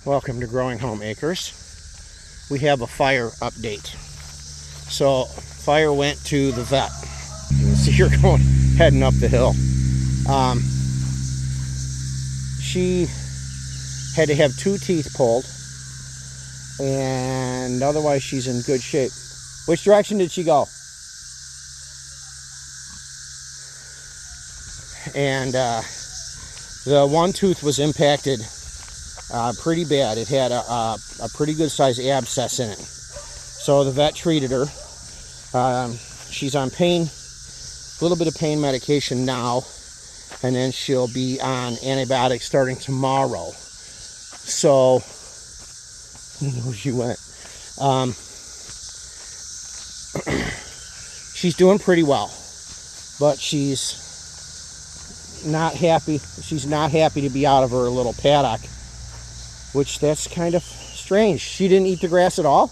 Welcome to Growing Home Acres. We have a fire update. So, fire went to the vet. You can see her heading up the hill. She had to have 2 teeth pulled, and otherwise she's in good shape. Which direction did she go? And the one tooth was impacted pretty bad. It had a pretty good sized abscess in it. So the vet treated her. She's on a little bit of pain medication now, and then she'll be on antibiotics starting tomorrow. So, where she went. She's doing pretty well, but she's not happy. She's not happy to be out of her little paddock, which that's kind of strange. She didn't eat the grass at all?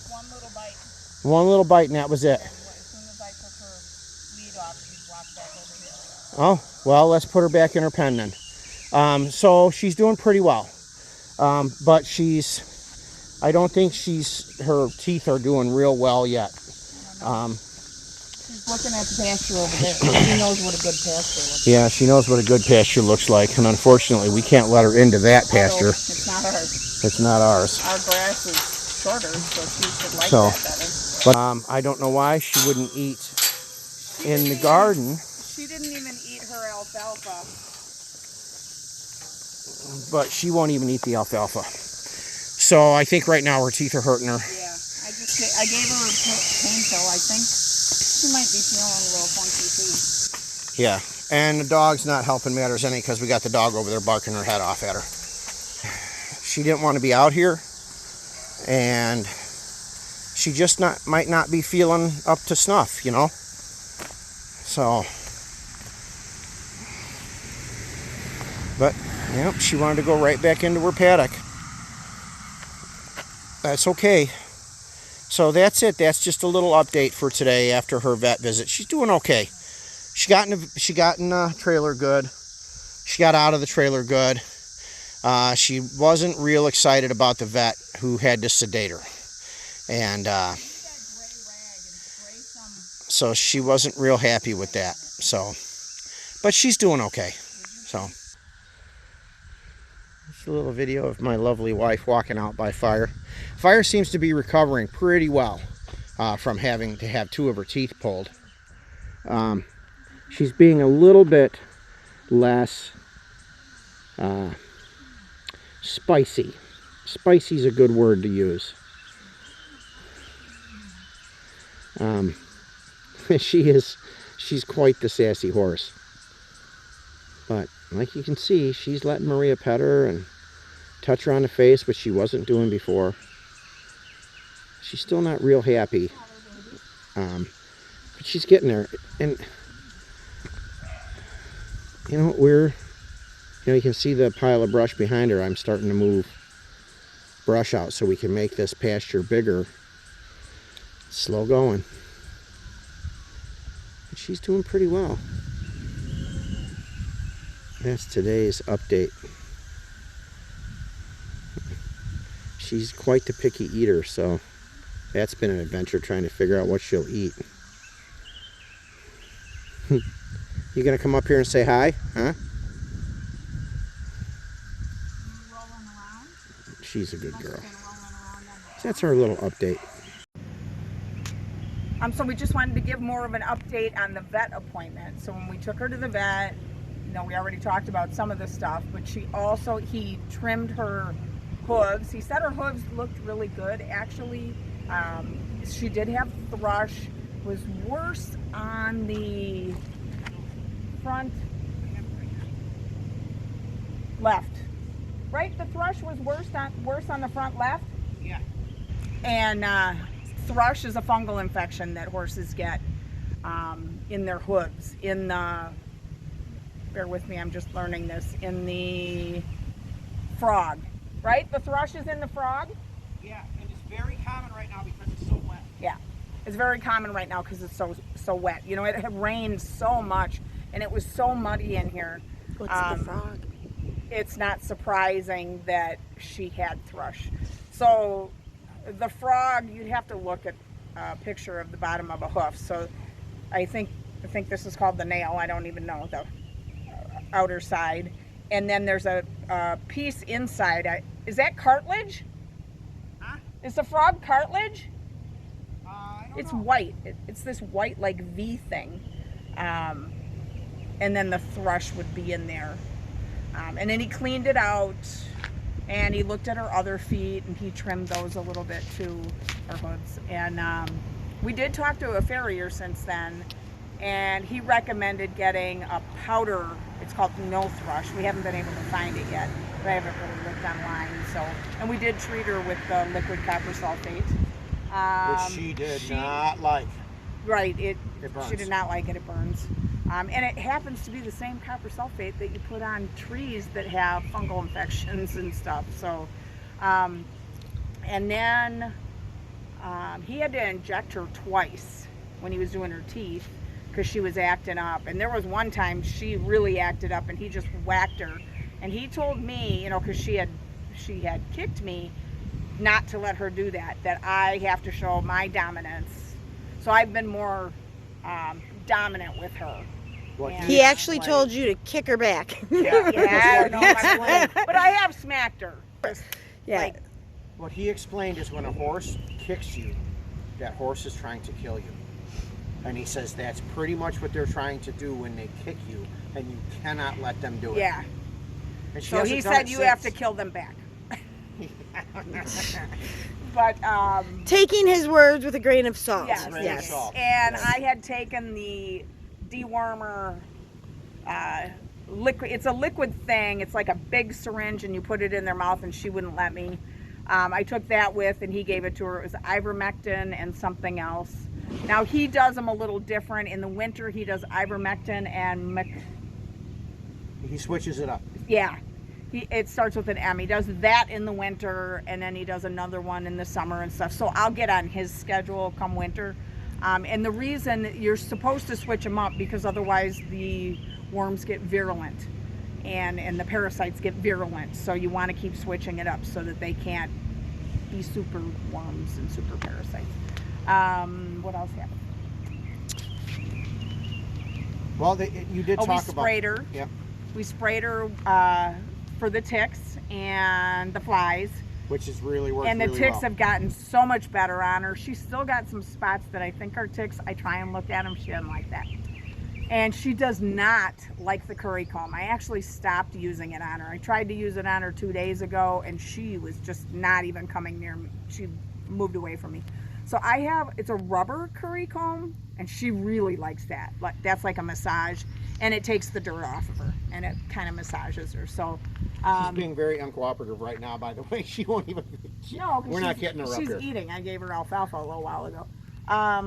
One little bite. One little bite, and that was it. And as soon as I took her lead off, she walked back over here. Oh, well, let's put her back in her pen then. So she's doing pretty well. But I don't think her teeth are doing real well yet. She's looking at the pasture over there. She knows what a good pasture looks like. Yeah, she knows what a good pasture looks like, and unfortunately we can't let her into that pasture. It's not ours. It's not ours. Our grass is shorter, so she should like that better. But I don't know why she wouldn't eat in the garden. She didn't even eat her alfalfa. But she won't even eat the alfalfa. So I think right now her teeth are hurting her. Yeah, I gave her a pain pill. I think she might be feeling a little funky too. Yeah, and the dog's not helping matters any because we got the dog over there barking her head off at her. She didn't want to be out here, and she just might not be feeling up to snuff, you know? So, but, yep, she wanted to go right back into her paddock. That's okay. So that's it. That's just a little update for today after her vet visit. She's doing okay. She got in a trailer good. She got out of the trailer good. She wasn't real excited about the vet who had to sedate her. And so she wasn't real happy with that. So, but she's doing okay. So, just a little video of my lovely wife walking out by fire. Fire seems to be recovering pretty well from having to have 2 of her teeth pulled. She's being a little bit less spicy. Spicy is a good word to use. She's quite the sassy horse. But like you can see, she's letting Maria pet her and touch her on the face, which she wasn't doing before. She's still not real happy. But she's getting there. And you know, you can see the pile of brush behind her. I'm starting to move brush out so we can make this pasture bigger. Slow going. But she's doing pretty well. That's today's update. She's quite the picky eater, so that's been an adventure trying to figure out what she'll eat. You gonna come up here and say hi? Huh? She's a good girl. That's our little update. So we just wanted to give more of an update on the vet appointment. So when we took her to the vet, we already talked about some of the stuff, but he trimmed her hooves. He said her hooves looked really good. Actually, she did have thrush. Was worse on the front left. Right? The thrush was worse on the front left? Yeah. And thrush is a fungal infection that horses get in their hooves. Bear with me, I'm just learning this. In the frog, right? The thrush is in the frog? Yeah, and it's very common right now because it's so wet. Yeah, it's very common right now because it's so wet. You know, it had rained so much and it was so muddy in here. What's the frog? it's not surprising that she had thrush. So the frog, you'd have to look at a picture of the bottom of a hoof. So I think this is called the nail. I don't even know the outer side. And then there's a piece inside. Is that cartilage? Huh? Is the frog cartilage? I don't It's know. white. It's this white like V thing. And then the thrush would be in there. And then he cleaned it out, and he looked at her other feet, and he trimmed those a little bit too, her hooves. And we did talk to a farrier since then, and he recommended getting a powder. It's called No Thrush. We haven't been able to find it yet, but I haven't really looked online. So, and we did treat her with the liquid copper sulfate, Which she did not like. Right, It burns. she did not like it. It burns. And it happens to be the same copper sulfate that you put on trees that have fungal infections and stuff. So, and then he had to inject her twice when he was doing her teeth because she was acting up. And there was one time she really acted up, and he just whacked her. And he told me, you know, because she had kicked me, not to let her do that. That I have to show my dominance. So I've been more dominant with her. What Yeah. He actually told you to kick her back. Yeah, Yeah, because no, what he explained, but I have smacked her. Just Yeah. like, what he explained is when a horse kicks you, that horse is trying to kill you. And he says that's pretty much what they're trying to do when they kick you, and you cannot let them do it. yeah. And she So hasn't he done said it you have to since. kill them back. But Taking his words with a grain of salt. yes, Grain of Yes. salt. and Yes. I had taken the dewormer liquid. It's a liquid thing. It's like a big syringe, and you put it in their mouth, and she wouldn't let me. I took that with, and he gave it to her. It was ivermectin and something else. Now he does them a little different. In the winter, he does ivermectin and He switches it up. yeah. It starts with an M. He does that in the winter, and then he does another one in the summer and stuff. So I'll get on his schedule come winter. And the reason you're supposed to switch them up because otherwise the worms get virulent and the parasites get virulent. So you want to keep switching it up so that they can't be super worms and super parasites. What else happened? Well, you did Oh, we talk about. sprayed her. Yep. We sprayed her for the ticks and the flies. Which has really worked And the really ticks well. have gotten so much better on her. She's still got some spots that I think are ticks. I try and look at them. She doesn't like that. And she does not like the curry comb. I actually stopped using it on her. I tried to use it on her 2 days ago, and she was just not even coming near me. She moved away from me. So it's a rubber curry comb, and she really likes that. Like that's like a massage, and it takes the dirt off of her, and it kind of massages her. So She's being very uncooperative right now, by the way. She won't even. no, We're not getting her up she's here. eating. I gave her alfalfa a little while ago.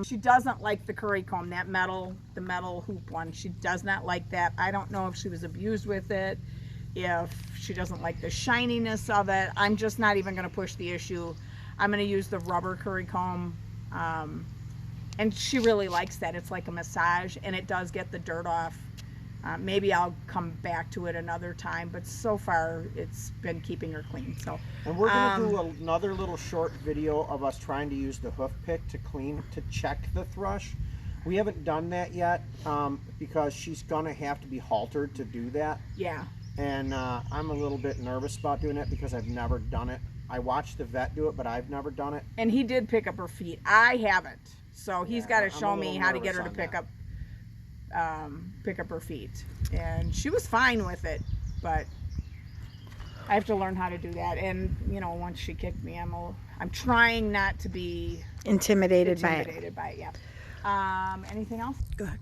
She doesn't like the curry comb, the metal hoop one. She does not like that. I don't know if she was abused with it, if she doesn't like the shininess of it. I'm just not even going to push the issue. I'm going to use the rubber curry comb. And she really likes that. It's like a massage, and it does get the dirt off. Maybe I'll come back to it another time, but so far it's been keeping her clean. So, And we're going to do another little short video of us trying to use the hoof pick to check the thrush. We haven't done that yet because she's going to have to be haltered to do that. yeah. And I'm a little bit nervous about doing it because I've never done it. I watched the vet do it, but I've never done it. And he did pick up her feet. I haven't. So he's Yeah, got to I'm a show me little how to get nervous her to on pick that. up her feet. And she was fine with it, but I have to learn how to do that. And you know, once she kicked me, I'm trying not to be Intimidated by it. intimidated by it. Yeah. Anything else? Go ahead.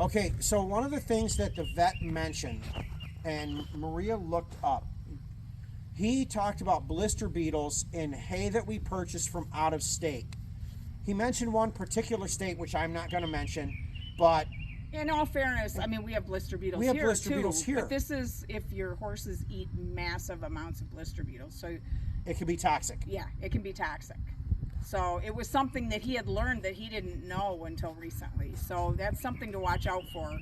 Okay, so one of the things that the vet mentioned, and Maria looked up, he talked about blister beetles in hay that we purchased from out of state. He mentioned one particular state, which I'm not going to mention, but In all fairness, I mean, we have blister beetles We have here blister too. beetles here. But this is if your horses eat massive amounts of blister beetles. So it can be toxic. yeah, it can be toxic. So it was something that he had learned that he didn't know until recently. So that's something to watch out for.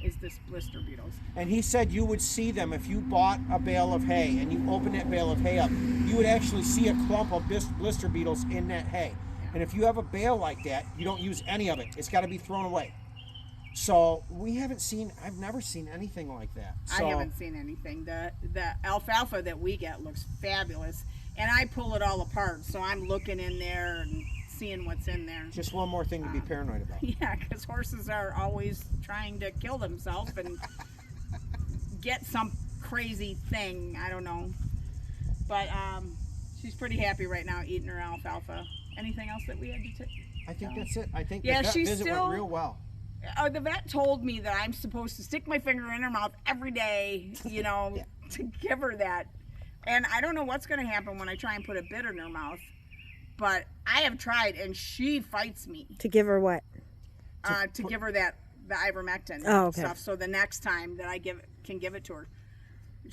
is this blister beetles. And he said you would see them if you bought a bale of hay and you opened that bale of hay up. You would actually see a clump of blister beetles in that hay. And if you have a bale like that, you don't use any of it. It's got to be thrown away. So I've never seen anything like that. So, I haven't seen anything. The alfalfa that we get looks fabulous. And I pull it all apart. So I'm looking in there and seeing what's in there. just one more thing to be paranoid about. Yeah, because horses are always trying to kill themselves and get some crazy thing. I don't know. But she's pretty happy right now eating her alfalfa. Anything else that we had to take? I think that's it. I think Yeah, the vet she's visit still- went real well. The vet told me that I'm supposed to stick my finger in her mouth every day, you know, to give her that. And I don't know what's going to happen when I try and put a bit in her mouth. But I have tried, and she fights me To give her what? to give her the ivermectin Oh, okay. stuff. So the next time that I can give it to her,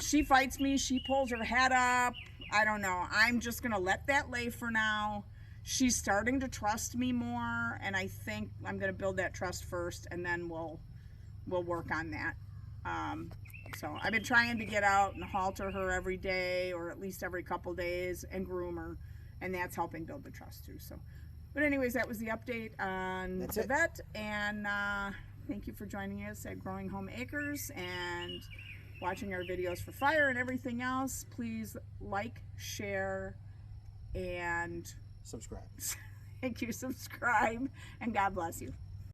she fights me. She pulls her head up. I don't know. I'm just going to let that lay for now. She's starting to trust me more, and I think I'm going to build that trust first, and then we'll work on that. So I've been trying to get out and halter her every day, or at least every couple days, and groom her, and that's helping build the trust too. So, but anyways, that was the update on That's the it. vet, and thank you for joining us at Growing Home Acres and watching our videos for fire and everything else. Please like, share, and Subscribe. thank you, subscribe, and God bless you.